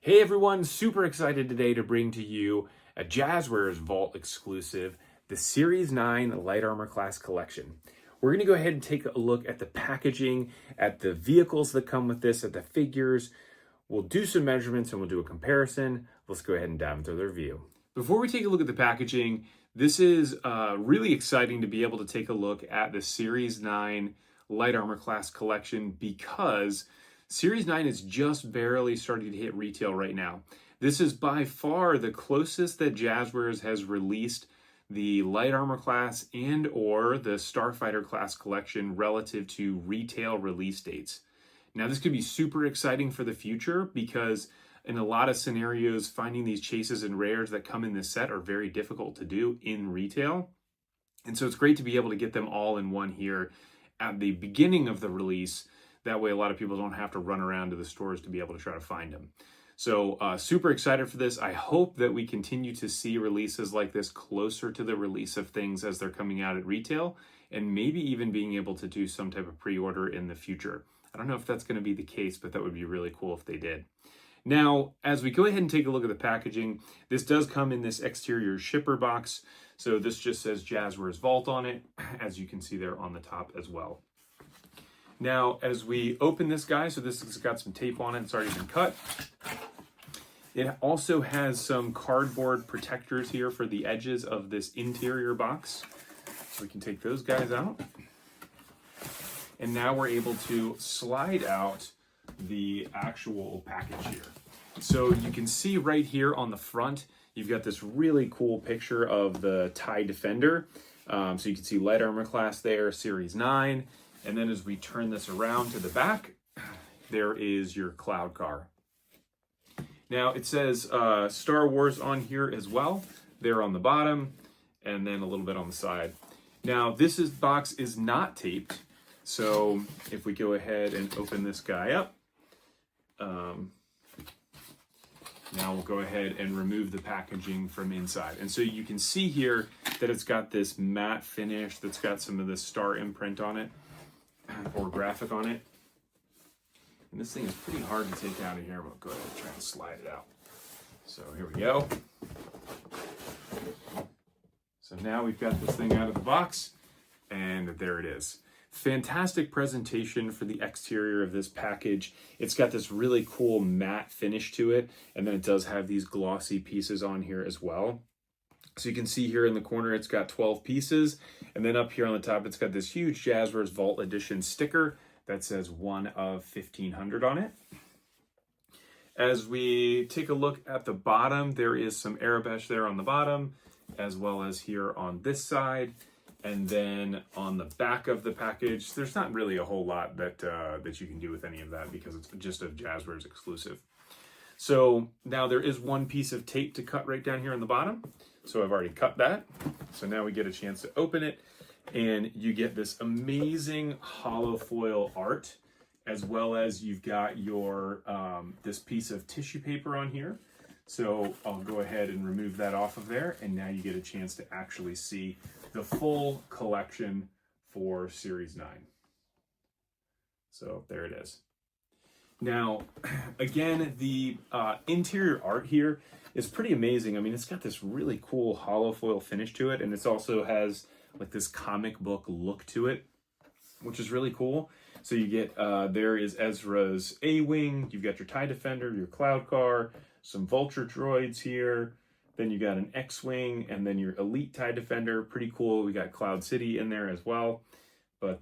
Hey everyone, super excited today to bring to you a Jazwares Vault exclusive, the Series 9 Light Armor Class Collection. We're going to go ahead and take a look at the packaging, at the vehicles that come with this, at the figures. We'll do some measurements and we'll do a comparison. Let's go ahead and dive into the review. Before we take a look at the packaging, this is really exciting to be able to take a look at the Series 9 Light Armor Class Collection because Series 9 is just barely starting to hit retail right now. This is by far the closest that Jazwares has released the Light Armor Class and or the Starfighter Class collection relative to retail release dates. Now this could be super exciting for the future because in a lot of scenarios, finding these chases and rares that come in this set are very difficult to do in retail. And so it's great to be able to get them all in one here at the beginning of the release. That way a lot of people don't have to run around to the stores to be able to try to find them. So super excited for this. I hope that we continue to see releases like this closer to the release of things as they're coming out at retail, and maybe even being able to do some type of pre-order in the future. I don't know if that's going to be the case, but that would be really cool if they did. Now, as we go ahead and take a look at the packaging, this does come in this exterior shipper box. So this just says Jazwares Vault on it, as you can see there on the top as well. Now, as we open this guy, so this has got some tape on it, it's already been cut. It also has some cardboard protectors here for the edges of this interior box. So we can take those guys out. And now we're able to slide out the actual package here. So you can see right here on the front, you've got this really cool picture of the TIE Defender. So you can see Light Armor Class there, Series 9. And then as we turn this around to the back, there is your Cloud Car. Now it says Star Wars on here as well. There on the bottom, and then a little bit on the side. Now this box is not taped. So if we go ahead and open this guy up, now we'll go ahead and remove the packaging from inside. And so you can see here that it's got this matte finish that's got some of the star imprint on it, or graphic on it. And this thing is pretty hard to take out of here. We'll go ahead and try and slide it out. So here we go. So now we've got this thing out of the box, and there it is. Fantastic presentation for the exterior of this package. It's got this really cool matte finish to it, and then it does have these glossy pieces on here as well. So you can see here in the corner, it's got 12 pieces, and then up here on the top, it's got this huge Jazwares Vault Edition sticker that says 1 of 1,500 on it. As we take a look at the bottom, there is some Arabesh there on the bottom, as well as here on this side. And then on the back of the package, there's not really a whole lot that you can do with any of that because it's just a Jazwares exclusive. So now there is one piece of tape to cut right down here on the bottom. So I've already cut that. So now we get a chance to open it, and you get this amazing hollow foil art, as well as you've got your this piece of tissue paper on here. So I'll go ahead and remove that off of there, and now you get a chance to actually see the full collection for Series 9. So there it is. Now, again, the interior art here is pretty amazing. I mean, it's got this really cool hollow foil finish to it, and it also has like this comic book look to it, which is really cool. So you get, there is Ezra's A-Wing, you've got your TIE Defender, your Cloud Car, some Vulture droids here, then you got an X-Wing, and then your Elite TIE Defender, pretty cool. We got Cloud City in there as well, but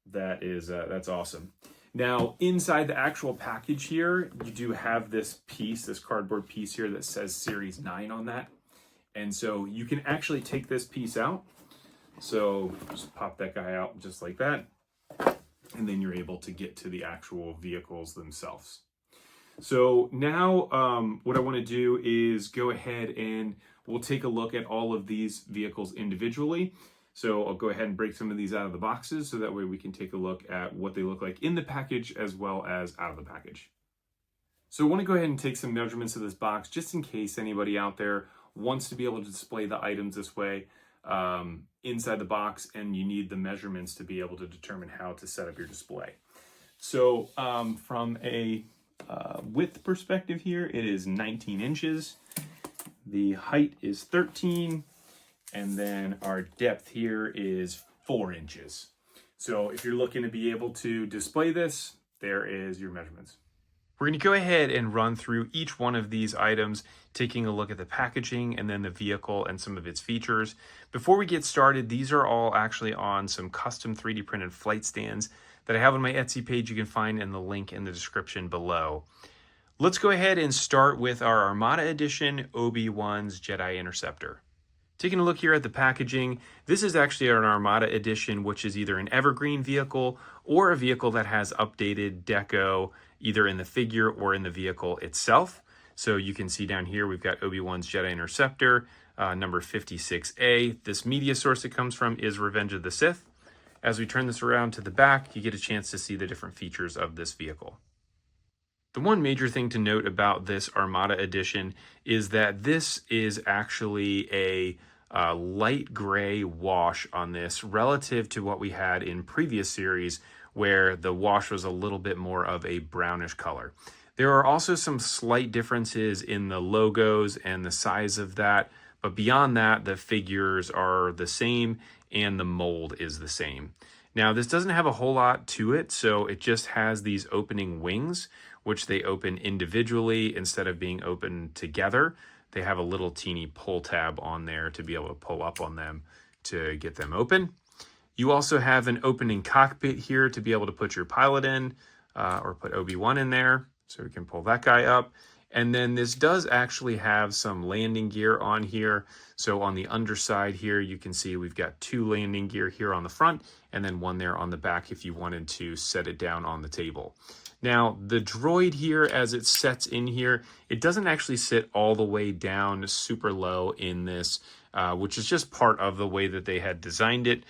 that's awesome. Now, inside the actual package here, you do have this piece, this cardboard piece here that says Series 9 on that. And so you can actually take this piece out. So just pop that guy out just like that. And then you're able to get to the actual vehicles themselves. So now what I want to do is go ahead and we'll take a look at all of these vehicles individually. So I'll go ahead and break some of these out of the boxes so that way we can take a look at what they look like in the package as well as out of the package. So I want to go ahead and take some measurements of this box just in case anybody out there wants to be able to display the items this way inside the box and you need the measurements to be able to determine how to set up your display. So from a width perspective here, it is 19 inches. The height is 13, and then our depth here is 4 inches. So if you're looking to be able to display this, there is your measurements. We're going to go ahead and run through each one of these items, taking a look at the packaging and then the vehicle and some of its features. Before we get started, these are all actually on some custom 3D printed flight stands that I have on my Etsy page. You can find in the link in the description below. Let's go ahead and start with our Armada Edition Obi Wan's Jedi Interceptor. Taking a look here at the packaging, this is actually an Armada Edition, which is either an evergreen vehicle or a vehicle that has updated deco, either in the figure or in the vehicle itself. So you can see down here, we've got Obi Wan's Jedi Interceptor, number 56A. This media source it comes from is Revenge of the Sith. As we turn this around to the back, you get a chance to see the different features of this vehicle. The one major thing to note about this Armada Edition is that this is actually a light gray wash on this relative to what we had in previous series where the wash was a little bit more of a brownish color. There are also some slight differences in the logos and the size of that, but beyond that, the figures are the same and the mold is the same. Now, this doesn't have a whole lot to it, so it just has these opening wings, which they open individually instead of being open together. They have a little teeny pull tab on there to be able to pull up on them to get them open. You also have an opening cockpit here to be able to put your pilot in or put Obi Wan in there. So we can pull that guy up. And then this does actually have some landing gear on here. So on the underside here, you can see we've got 2 landing gear here on the front and then 1 there on the back if you wanted to set it down on the table. Now, the droid here, as it sets in here, it doesn't actually sit all the way down super low in this, which is just part of the way that they had designed it.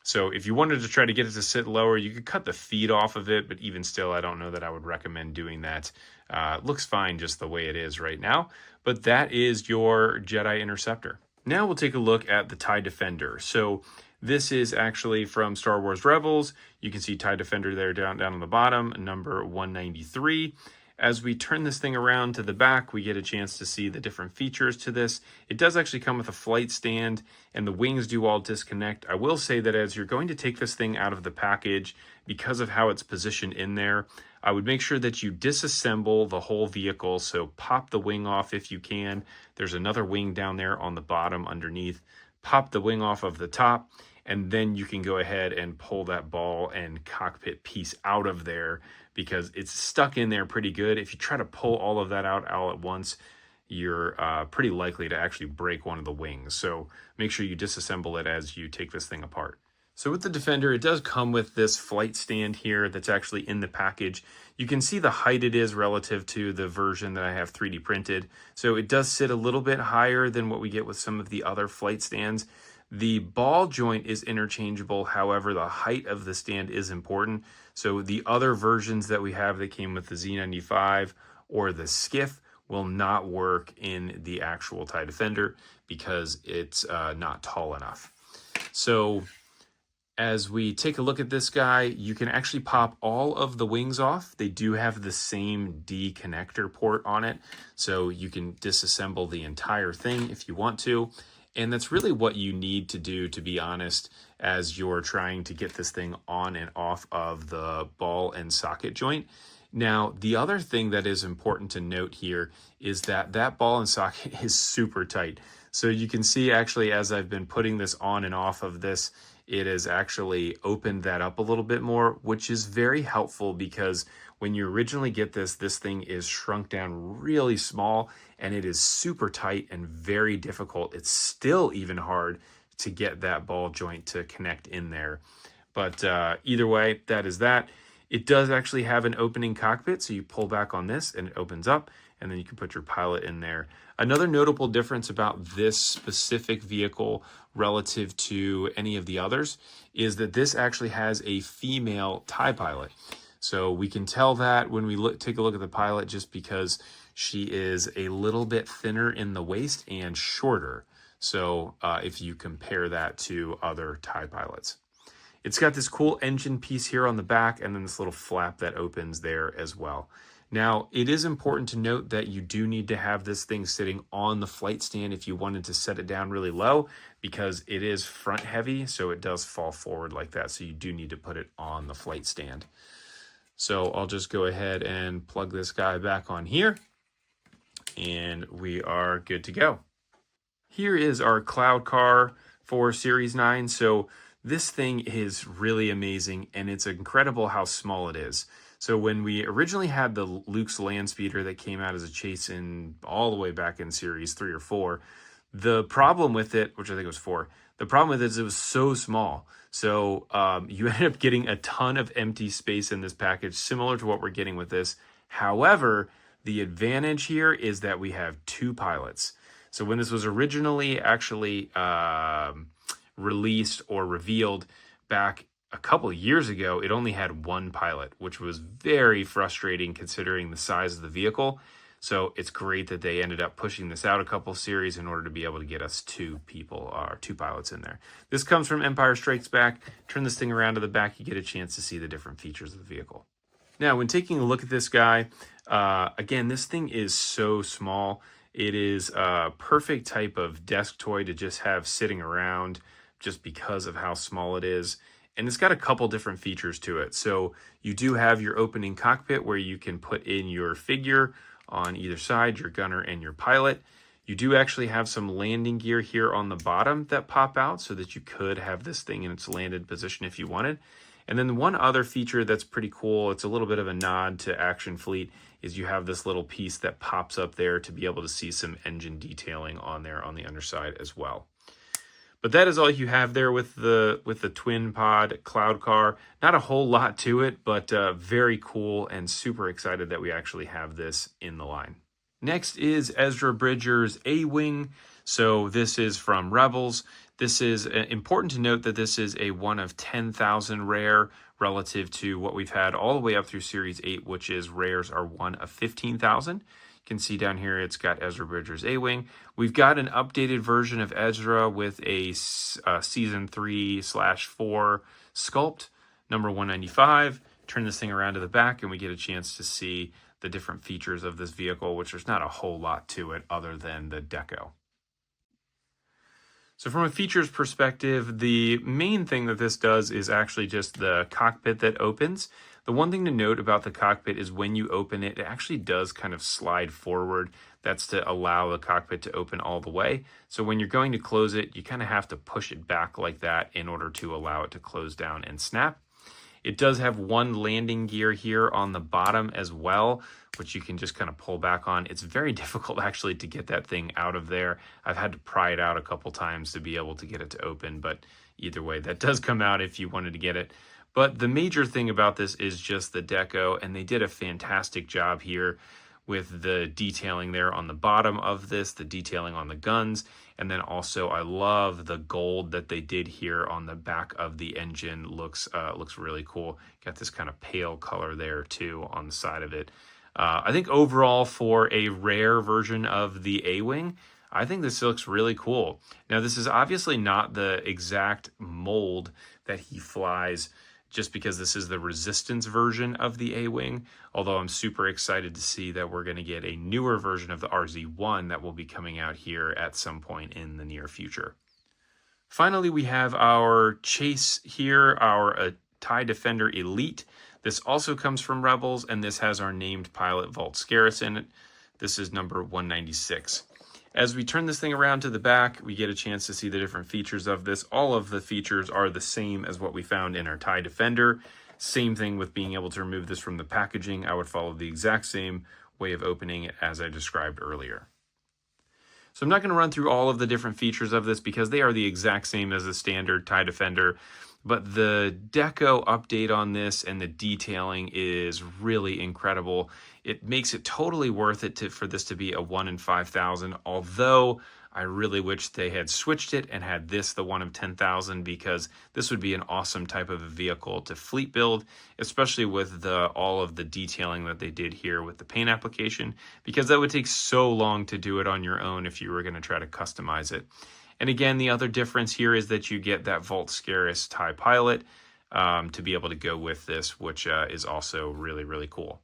So if you wanted to try to get it to sit lower, you could cut the feet off of it, but even still, I don't know that I would recommend doing that. It looks fine just the way it is right now, but that is your Jedi Interceptor. Now we'll take a look at the TIE Defender. So this is actually from Star Wars Rebels. You can see TIE Defender there down on the bottom, number 193. As we turn this thing around to the back, we get a chance to see the different features to this. It does actually come with a flight stand, and the wings do all disconnect. I will say that as you're going to take this thing out of the package, because of how it's positioned in there, I would make sure that you disassemble the whole vehicle. So pop the wing off if you can. There's another wing down there on the bottom underneath. Pop the wing off of the top, and then you can go ahead and pull that ball and cockpit piece out of there because it's stuck in there pretty good. If you try to pull all of that out all at once, you're pretty likely to actually break one of the wings. So make sure you disassemble it as you take this thing apart. So with the Defender, it does come with this flight stand here that's actually in the package. You can see the height it is relative to the version that I have 3D printed. So it does sit a little bit higher than what we get with some of the other flight stands. The ball joint is interchangeable, however, the height of the stand is important. So the other versions that we have that came with the Z95 or the Skiff will not work in the actual TIE Defender because it's not tall enough. So as we take a look at this guy, you can actually pop all of the wings off. They do have the same D connector port on it, so you can disassemble the entire thing if you want to. And that's really what you need to do, to be honest, as you're trying to get this thing on and off of the ball and socket joint. Now, the other thing that is important to note here is that that ball and socket is super tight. So you can see actually as I've been putting this on and off of this, it has actually opened that up a little bit more, which is very helpful because when you originally get this thing is shrunk down really small and it is super tight and very difficult. It's still even hard to get that ball joint to connect in there. But either way, that is that. It does actually have an opening cockpit, so you pull back on this and it opens up, and then you can put your pilot in there. Another notable difference about this specific vehicle relative to any of the others is that this actually has a female TIE pilot. So we can tell that when we take a look at the pilot just because she is a little bit thinner in the waist and shorter. So if you compare that to other TIE pilots. It's got this cool engine piece here on the back and then this little flap that opens there as well. Now, it is important to note that you do need to have this thing sitting on the flight stand if you wanted to set it down really low, because it is front heavy, so it does fall forward like that. So you do need to put it on the flight stand. So I'll just go ahead and plug this guy back on here, and we are good to go. Here is our cloud car for Series 9. So this thing is really amazing, and it's incredible how small it is. So when we originally had the Luke's land speeder that came out as a chase in all the way back in Series 3 or 4, the problem with it, which I think was 4, the problem with it is it was so small. So you end up getting a ton of empty space in this package, similar to what we're getting with this. However, the advantage here is that we have 2 pilots. So when this was originally actually released or revealed back a couple of years ago, it only had 1 pilot, which was very frustrating considering the size of the vehicle. So it's great that they ended up pushing this out a couple series in order to be able to get us 2 pilots in there. This comes from Empire Strikes Back. Turn this thing around to the back, you get a chance to see the different features of the vehicle. Now, when taking a look at this guy, again, this thing is so small. It is a perfect type of desk toy to just have sitting around just because of how small it is. And it's got a couple different features to it. So you do have your opening cockpit where you can put in your figure on either side, your gunner and your pilot. You do actually have some landing gear here on the bottom that pop out so that you could have this thing in its landed position if you wanted. And then one other feature that's pretty cool, it's a little bit of a nod to Action Fleet, is you have this little piece that pops up there to be able to see some engine detailing on there on the underside as well. But that is all you have there with the twin pod cloud car. Not a whole lot to it, but very cool, and super excited that we actually have this in the line. Next is Ezra Bridger's A-Wing. So this is from Rebels. This is important to note that this is a 1 of 10,000 rare relative to what we've had all the way up through Series 8, which is rares are 1 of 15,000. You can see down here it's got Ezra Bridger's A-Wing. We've got an updated version of Ezra with a Season 3/4 sculpt, number 195. Turn this thing around to the back and we get a chance to see the different features of this vehicle, which there's not a whole lot to it other than the deco. So from a features perspective, the main thing that this does is actually just the cockpit that opens. The one thing to note about the cockpit is when you open it, it actually does kind of slide forward. That's to allow the cockpit to open all the way. So when you're going to close it, you kind of have to push it back like that in order to allow it to close down and snap. It does have 1 landing gear here on the bottom as well, which you can just kind of pull back on. It's very difficult actually to get that thing out of there. I've had to pry it out a couple times to be able to get it to open, but either way, that does come out if you wanted to get it. But the major thing about this is just the deco, and they did a fantastic job here with the detailing there on the bottom of this, the detailing on the guns, and then also I love the gold that they did here on the back of the engine. Looks really cool. Got this kind of pale color there too on the side of it. I think overall for a rare version of the A-Wing, I think this looks really cool. Now this is obviously not the exact mold that he flies, just because this is the Resistance version of the A-Wing, although I'm super excited to see that we're going to get a newer version of the RZ-1 that will be coming out here at some point in the near future. Finally, we have our chase here, our TIE Defender Elite. This also comes from Rebels, and this has our named pilot Vault Scarus in it. This is number 196. As we turn this thing around to the back, we get a chance to see the different features of this. All of the features are the same as what we found in our TIE Defender. Same thing with being able to remove this from the packaging. I would follow the exact same way of opening it as I described earlier. So I'm not going to run through all of the different features of this because they are the exact same as the standard TIE Defender. But the deco update on this and the detailing is really incredible. It makes it totally worth it for this to be a 1 in 5,000, although I really wish they had switched it and had this the 1 of 10,000, because this would be an awesome type of a vehicle to fleet build, especially with all of the detailing that they did here with the paint application, because that would take so long to do it on your own if you were going to try to customize it. And again, the other difference here is that you get that Vault Scarus TIE Pilot to be able to go with this, which is also really, really cool.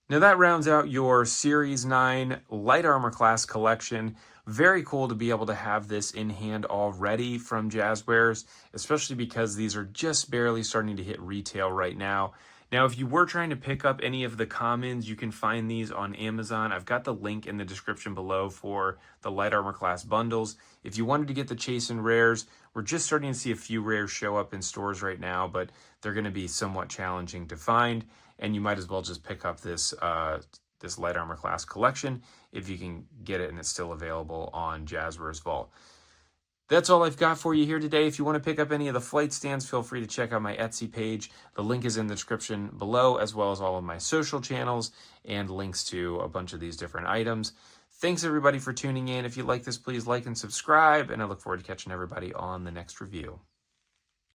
Now that rounds out your Series 9 Light Armor Class collection. Very cool to be able to have this in hand already from Jazwares, especially because these are just barely starting to hit retail right now. Now, if you were trying to pick up any of the commons, you can find these on Amazon. I've got the link in the description below for the Light Armor Class bundles. If you wanted to get the Chase and Rares, we're just starting to see a few rares show up in stores right now, but they're going to be somewhat challenging to find. And you might as well just pick up this this Light Armor Class collection if you can get it and it's still available on Jazwares Vault. That's all I've got for you here today. If you want to pick up any of the flight stands, feel free to check out my Etsy page. The link is in the description below, as well as all of my social channels and links to a bunch of these different items. Thanks everybody for tuning in. If you like this, please like and subscribe, and I look forward to catching everybody on the next review.